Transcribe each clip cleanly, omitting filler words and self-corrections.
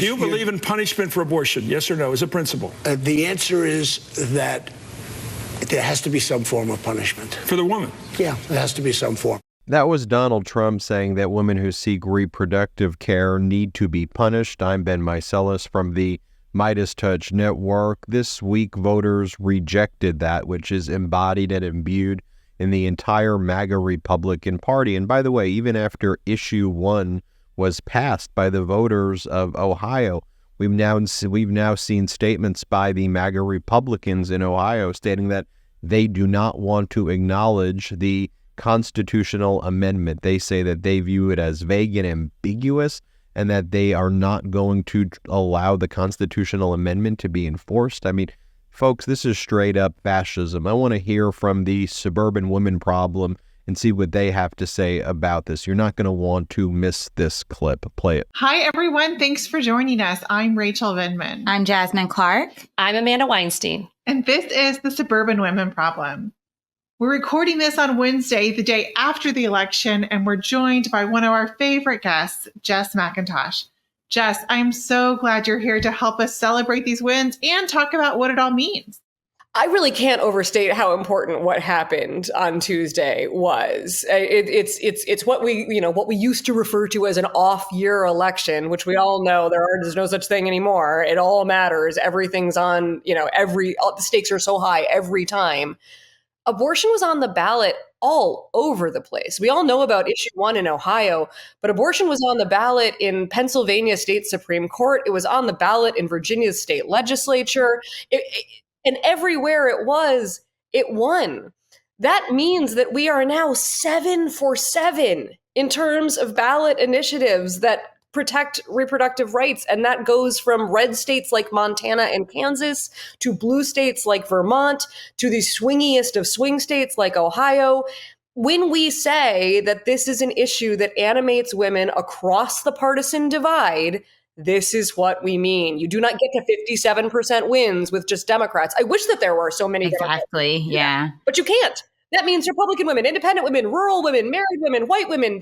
Do you believe in punishment for abortion? Yes or no, as a principle? The answer is that there has to be some form of punishment. For the woman? Yeah, there has to be some form. That was Donald Trump saying that women who seek reproductive care need to be punished. I'm Ben Meiselas from the MeidasTouch Network. This week, voters rejected that, which is embodied and imbued in the entire MAGA Republican Party. And by the way, even after issue 1 was passed by the voters of Ohio, we've now seen statements by the MAGA Republicans in Ohio stating that they do not want to acknowledge the constitutional amendment. They say that they view it as vague and ambiguous, and that they are not going to allow the constitutional amendment to be enforced. I mean, folks, this is straight up fascism. I want to hear from the Suburban Women Problem and see what they have to say about this. You're not going to want to miss this clip. Play it. Hi, everyone. Thanks for joining us. I'm Rachel Vindman. I'm Jasmine Clark. I'm Amanda Weinstein. And this is the Suburban Women Problem. We're recording this on Wednesday, the day after the election, and we're joined by one of our favorite guests, Jess McIntosh. Jess, I'm so glad you're here to help us celebrate these wins and talk about what it all means. I really can't overstate how important what happened on Tuesday was. It's what we used to refer to as an off-year election, which we all know there's no such thing anymore. It all matters. Everything's on. The stakes are so high every time. Abortion was on the ballot all over the place. We all know about issue 1 in Ohio, but abortion was on the ballot in Pennsylvania State Supreme Court. It was on the ballot in Virginia's state legislature. And everywhere it won. That means that we are now 7 for 7 in terms of ballot initiatives that protect reproductive rights. And that goes from red states like Montana and Kansas to blue states like Vermont to the swingiest of swing states like Ohio. When we say that this is an issue that animates women across the partisan divide, this is what we mean. You do not get to 57% wins with just Democrats. I wish that there were so many. Exactly. Democrats. Yeah. But you can't. That means Republican women, independent women, rural women, married women, white women,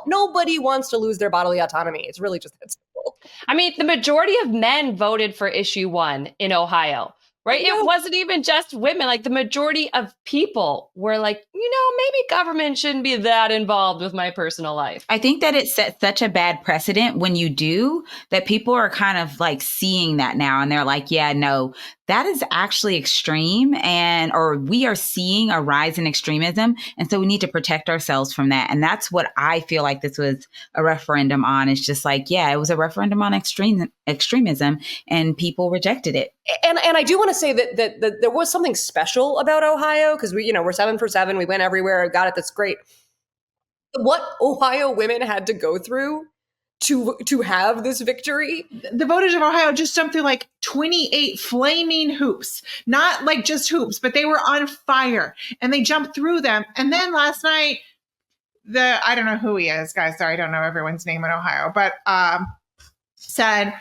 nobody wants to lose their bodily autonomy. It's really just that simple. I mean, the majority of men voted for issue 1 in Ohio, right? It wasn't even just women. Like the majority of people were like, maybe government shouldn't be that involved with my personal life. I think that it sets such a bad precedent when you do that people are kind of like seeing that now. And they're like, yeah, no, that is actually extreme, or we are seeing a rise in extremism. And so we need to protect ourselves from that. And that's what I feel like this was a referendum on. It's just like, yeah, it was a referendum on extremism and people rejected it. And I do want to say that there was something special about Ohio because we're 7 for 7. We went everywhere. Got it. That's great. What Ohio women had to go through to have this victory. The voters of Ohio just jumped through like 28 flaming hoops, not like just hoops, but they were on fire and they jumped through them. And then last night, I don't know who he is, guys. Sorry, I don't know everyone's name in Ohio, but said,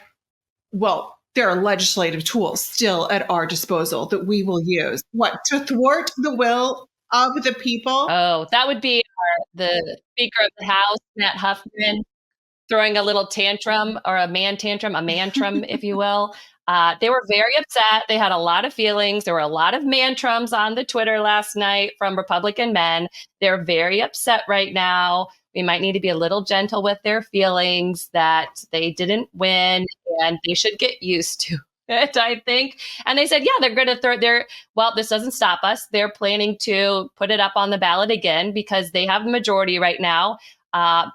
well, there are legislative tools still at our disposal that we will use. What, to thwart the will of the people? Oh, that would be the Speaker of the House, Matt Huffman, throwing a little tantrum or a mantrum, if you will. They were very upset. They had a lot of feelings. There were a lot of mantrums on the Twitter last night from Republican men. They're very upset right now. We might need to be a little gentle with their feelings that they didn't win and they should get used to it, I think. And they said, yeah, they're going to this doesn't stop us. They're planning to put it up on the ballot again because they have the majority right now.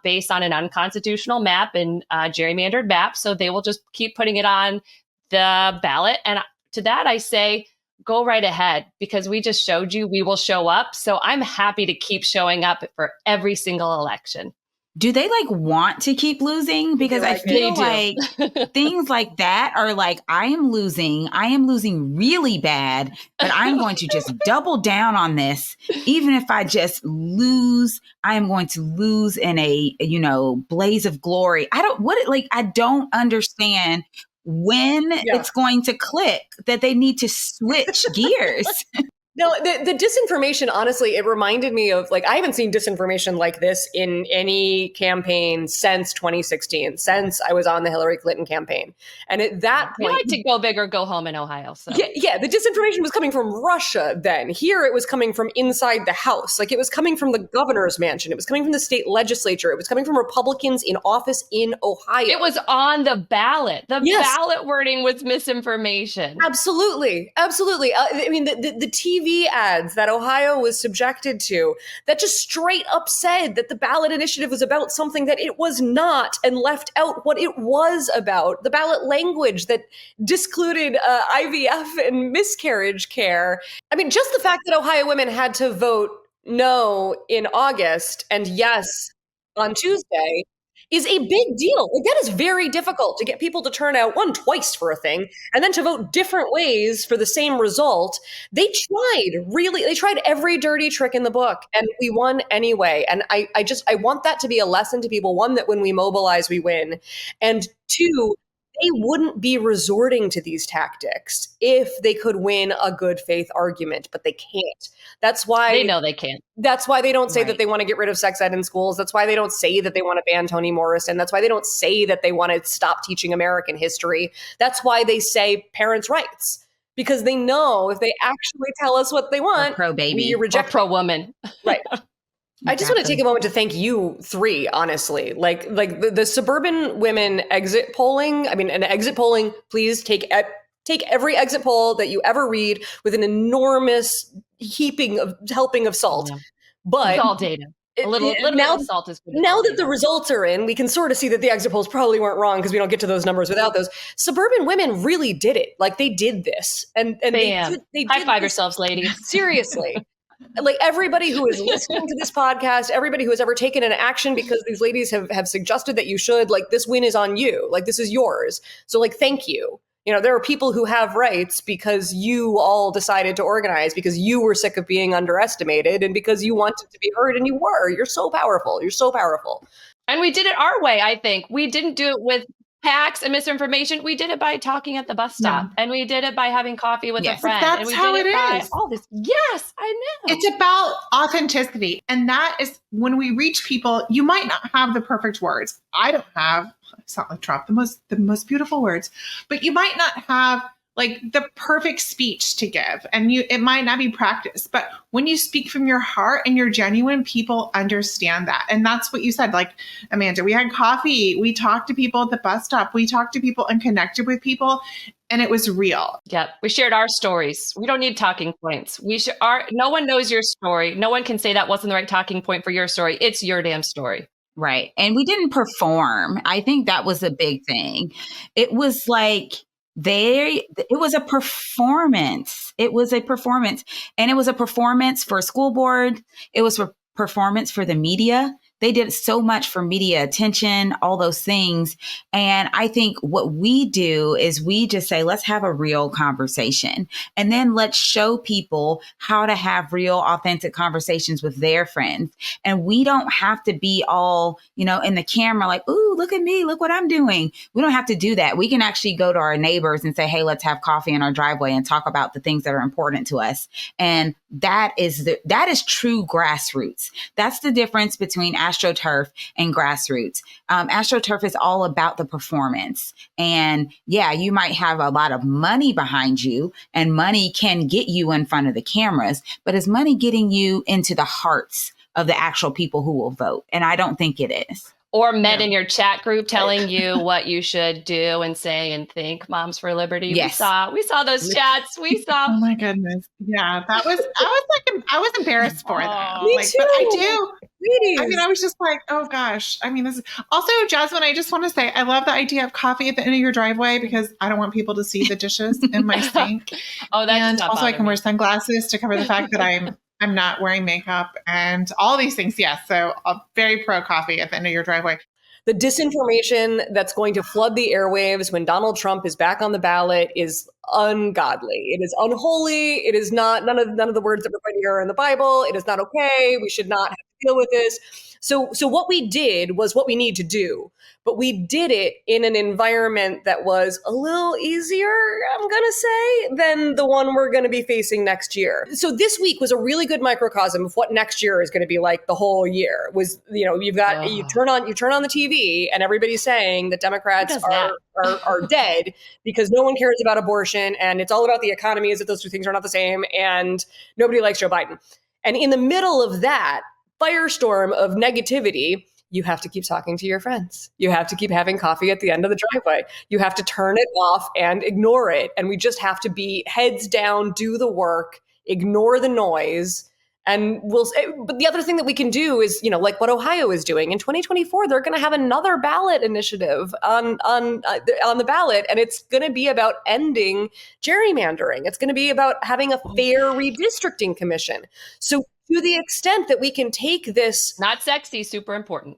Based on an unconstitutional map and gerrymandered map. So they will just keep putting it on the ballot. And to that, I say, go right ahead, because we just showed you we will show up. So I'm happy to keep showing up for every single election. Do they want to keep losing? Because I feel like things like that are like, I am losing really bad, but I'm going to just double down on this. Even if I just lose, I am going to lose in a, blaze of glory. I don't understand when it's going to click that they need to switch gears. No, the disinformation, honestly, it reminded me of, like, I haven't seen disinformation like this in any campaign since 2016, since I was on the Hillary Clinton campaign. And at that We point, like to go big or go home in Ohio. So yeah, the disinformation was coming from Russia then. Here it was coming from inside the House. Like, it was coming from the governor's mansion. It was coming from the state legislature. It was coming from Republicans in office in Ohio. it was on the ballot. The Yes. ballot wording was misinformation. Absolutely. Absolutely. I mean, the TV ads that Ohio was subjected to that just straight up said that the ballot initiative was about something that it was not, and left out what it was about. The ballot language that discluded IVF and miscarriage care. I mean, just the fact that Ohio women had to vote no in August and yes on Tuesday is a big deal. Like, that is very difficult to get people to turn out twice for a thing, and then to vote different ways for the same result. They tried every dirty trick in the book, and we won anyway. And I want that to be a lesson to people. One, that when we mobilize, we win. And two, they wouldn't be resorting to these tactics if they could win a good faith argument, but they can't. That's why They know they can't. That's why they don't say Right. that they want to get rid of sex ed in schools. That's why they don't say that they want to ban Toni Morrison. That's why they don't say that they want to stop teaching American history. That's why they say parents' rights, because they know if they actually tell us what they want, pro-baby. we Or reject. pro-woman. Right. I just want to take a moment to thank you three, honestly. Like the Suburban women exit polling. I mean, an exit polling, please take every exit poll that you ever read with an enormous helping of salt. Yeah. But It's all data. A little bit now, of salt is good. now that the results are in, we can sort of see that the exit polls probably weren't wrong, because we don't get to those numbers without those. Suburban women really did it. Like, they did this, and Bam. they High did five this. yourselves, ladies. Seriously. Like, everybody who is listening to this podcast, everybody who has ever taken an action because these ladies have suggested that you should, like, this win is on you. Like, this is yours. So, like, thank you. You know, there are people who have rights because you all decided to organize, because you were sick of being underestimated, and because you wanted to be heard, and you were. You're so powerful. You're so powerful. And we did it our way, I think. We didn't do it with hacks and misinformation. We did it by talking at the bus stop. And we did it by having coffee with Yes. a friend. That's and we how did it by is. all this. Yes, I know. It's about authenticity. And that is when we reach people, you might not have the perfect words. I don't have, it's not like Trump, the most beautiful words, but you might not have like the perfect speech to give, and it might not be practiced, but when you speak from your heart and you're genuine, people understand that. And that's what you said. Like, Amanda, we had coffee, we talked to people at the bus stop, we talked to people and connected with people, and it was real. Yep. We shared our stories. We don't need talking points. No one knows your story. No one can say that wasn't the right talking point for your story. It's your damn story. Right. And we didn't perform. I think that was a big thing. It was like it was a performance. It was a performance. And it was a performance for a school board. It was a performance for the media. They did so much for media attention, all those things. And I think what we do is we just say, let's have a real conversation. And then let's show people how to have real, authentic conversations with their friends. And we don't have to be all, in the camera, like, ooh, look at me, look what I'm doing. We don't have to do that. We can actually go to our neighbors and say, hey, let's have coffee in our driveway and talk about the things that are important to us. And that is true grassroots. That's the difference between AstroTurf and grassroots. AstroTurf is all about the performance. And yeah, you might have a lot of money behind you, and money can get you in front of the cameras, but is money getting you into the hearts of the actual people who will vote? And I don't think it is. Or men in your chat group telling you what you should do and say and think. Moms for Liberty. Yes. We saw those chats. We saw. Oh my goodness. Yeah, I was embarrassed for them. Me But too. I do. Ladies. I mean, I was just like, oh gosh. I mean, this is also, Jasmine, I just want to say, I love the idea of coffee at the end of your driveway, because I don't want people to see the dishes in my sink. Oh, that's And not also I bother can me. wear sunglasses to cover the fact that I'm not wearing makeup and all these things. Yes. So I'm very pro coffee at the end of your driveway. The disinformation that's going to flood the airwaves when Donald Trump is back on the ballot is ungodly. It is unholy. It is not none of the words that we're going to hear in the Bible. It is not okay. We should not have to deal with this. So what we did was what we need to do, but we did it in an environment that was a little easier, I'm going to say, than the one we're going to be facing next year. So this week was a really good microcosm of what next year is going to be like the whole year. Was, you've got, you turn on the TV and everybody's saying that Democrats are dead because no one cares about abortion and it's all about the economy, as if those two things are not the same, and nobody likes Joe Biden. And in the middle of that firestorm of negativity, you have to keep talking to your friends. You have to keep having coffee at the end of the driveway. You have to turn it off and ignore it. And we just have to be heads down, do the work, ignore the noise. And but the other thing that we can do is, like what Ohio is doing in 2024, they're going to have another ballot initiative on the ballot. And it's going to be about ending gerrymandering. It's going to be about having a fair redistricting commission. So to the extent that we can take this, not sexy, super important.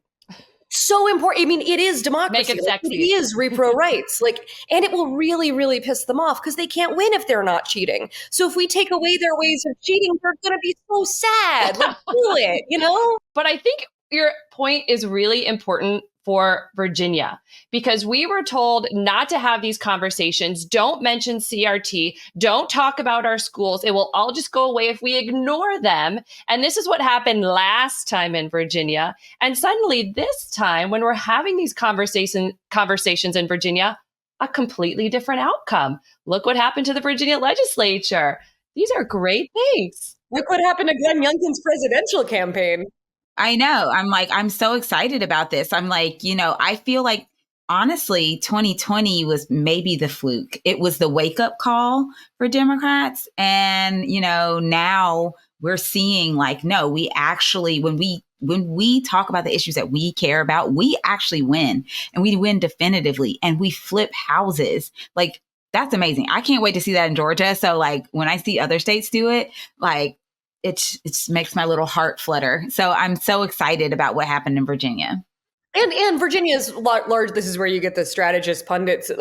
So important. I mean, it is democracy. Make it sexy. It is repro rights. And it will really, really piss them off because they can't win if they're not cheating. So if we take away their ways of cheating, they're going to be so sad. Do it, But I think your point is really important for Virginia, because we were told not to have these conversations. Don't mention CRT. Don't talk about our schools. It will all just go away if we ignore them. And this is what happened last time in Virginia. And suddenly this time, when we're having these conversations in Virginia, a completely different outcome. Look what happened to the Virginia legislature. These are great things. Look what happened to Glenn Youngkin's presidential campaign. I know. I'm so excited about this. I'm like, I feel like, honestly, 2020 was maybe the fluke. It was the wake up call for Democrats. And, now we're seeing no, we actually, when we talk about the issues that we care about, we actually win, and we win definitively, and we flip houses. That's amazing. I can't wait to see that in Georgia. So when I see other states do it, it makes my little heart flutter. So I'm so excited about what happened in Virginia. And Virginia is large. This is where you get the strategist pundits.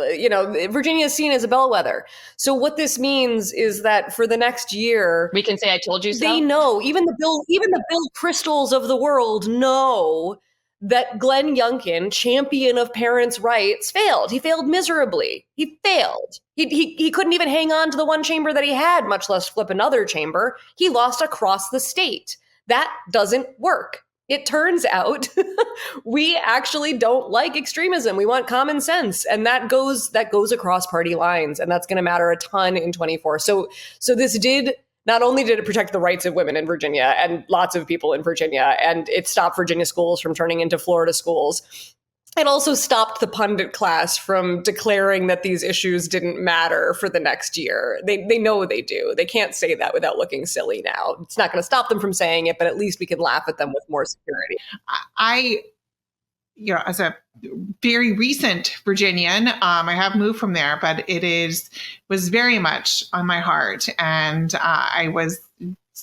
Virginia is seen as a bellwether. So what this means is that for the next year, we can say, "I told you so." They know, even the Bill Kristols of the world know that Glenn Youngkin, champion of parents' rights, failed. He failed miserably. He failed. He couldn't even hang on to the one chamber that he had, much less flip another chamber. He lost across the state. That doesn't work. It turns out we actually don't like extremism. We want common sense. And that goes across party lines. And that's going to matter a ton in 24. So this not only did it protect the rights of women in Virginia and lots of people in Virginia, and it stopped Virginia schools from turning into Florida schools, it also stopped the pundit class from declaring that these issues didn't matter for the next year. They know they do. They can't say that without looking silly now. It's not going to stop them from saying it, but at least we can laugh at them with more security. As a very recent Virginian, I have moved from there, but was very much on my heart. And I was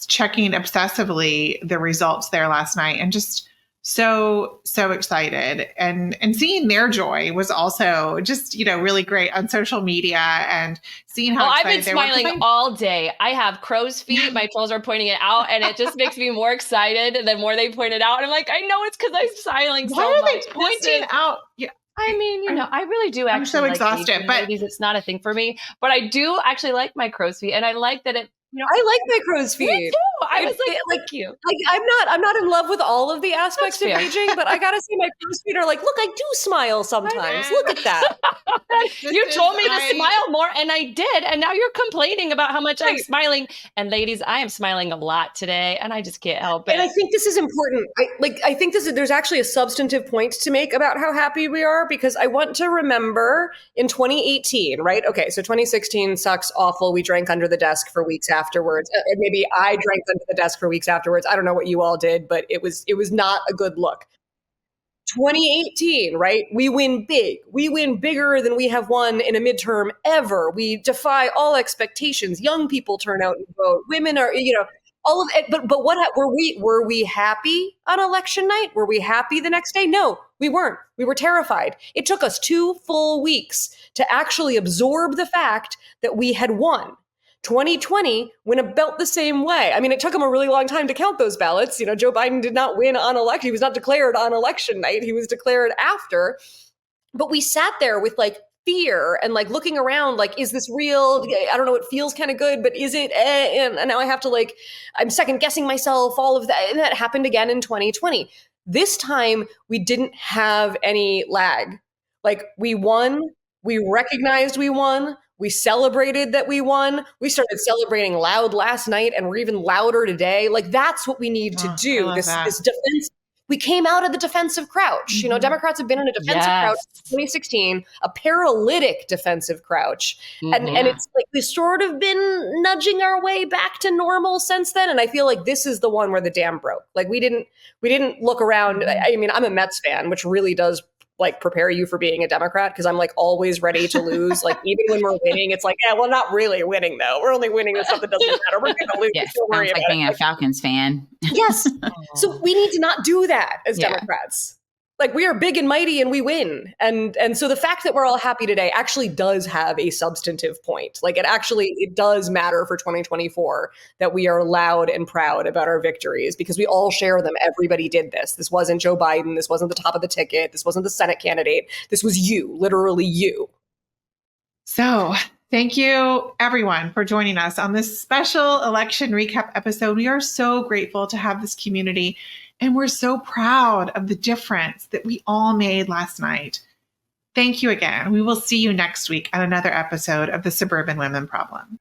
checking obsessively the results there last night and just so excited. And seeing their joy was also just, really great on social media, and seeing how excited I've been smiling all day. I have crow's feet. My trolls are pointing it out, and it just makes me more excited the more they point it out. And I'm like, I know it's because I'm smiling so much. Why are they pointing out? Yeah. I mean, I really do actually. I'm so exhausted, but it's not a thing for me. But I do actually like my crow's feet, and I like that it. I like my crow's feet. Me too. I was thank you. I'm not in love with all of the aspects of aging, but I gotta say my crow's feet are look, I do smile sometimes. Look at that. You told me to smile more, and I did. And now you're complaining about how much I'm smiling. And ladies, I am smiling a lot today, and I just can't help it. And I think this is important. I think there's actually a substantive point to make about how happy we are, because I want to remember in 2018, right? Okay, so 2016 sucks, awful. We drank under the desk for weeks afterwards. Maybe I drank under the desk for weeks afterwards. I don't know what you all did, but it was not a good look. 2018, right? We win big. We win bigger than we have won in a midterm ever. We defy all expectations. Young people turn out and vote. Women are, all of it. But what were we happy on election night? Were we happy the next day? No, we weren't. We were terrified. It took us 2 full weeks to actually absorb the fact that we had won, 2020 went about the same way. I mean, it took him a really long time to count those ballots. You know, Joe Biden did not win on election. He was not declared on election night. He was declared after. But we sat there with like fear and like looking around, like, is this real? I don't know. It feels kind of good, but is it? And now I have to like, I'm second guessing myself, all of that. And that happened again in 2020. This time we didn't have any lag. Like we won, we recognized we won, we celebrated that we won. We started celebrating loud last night and we're even louder today. Like that's what we need to do. This defense. We came out of the defensive crouch. You know, Democrats have been in a defensive crouch since 2016, a paralytic defensive crouch. And it's like we've sort of been nudging our way back to normal since then. And I feel like this is the one where the dam broke. Like we didn't look around. I mean, I'm a Mets fan, which really does like prepare you for being a Democrat because I'm like always ready to lose. Like even when we're winning, it's like, yeah, well, not really winning though. We're only winning with stuff that doesn't matter. We're going to lose. Yes, Don't worry sounds like about being it. a Falcons fan. Yes. So we need to not do that as Democrats. Like we are big and mighty and we win. And so the fact that we're all happy today actually does have a substantive point. Like it does matter for 2024 that we are loud and proud about our victories because we all share them. Everybody did this. This wasn't Joe Biden. This wasn't the top of the ticket. This wasn't the Senate candidate. This was you, literally you. So thank you, everyone, for joining us on this special election recap episode. We are so grateful to have this community, and we're so proud of the difference that we all made last night. Thank you again. We will see you next week on another episode of the Suburban Women Problem.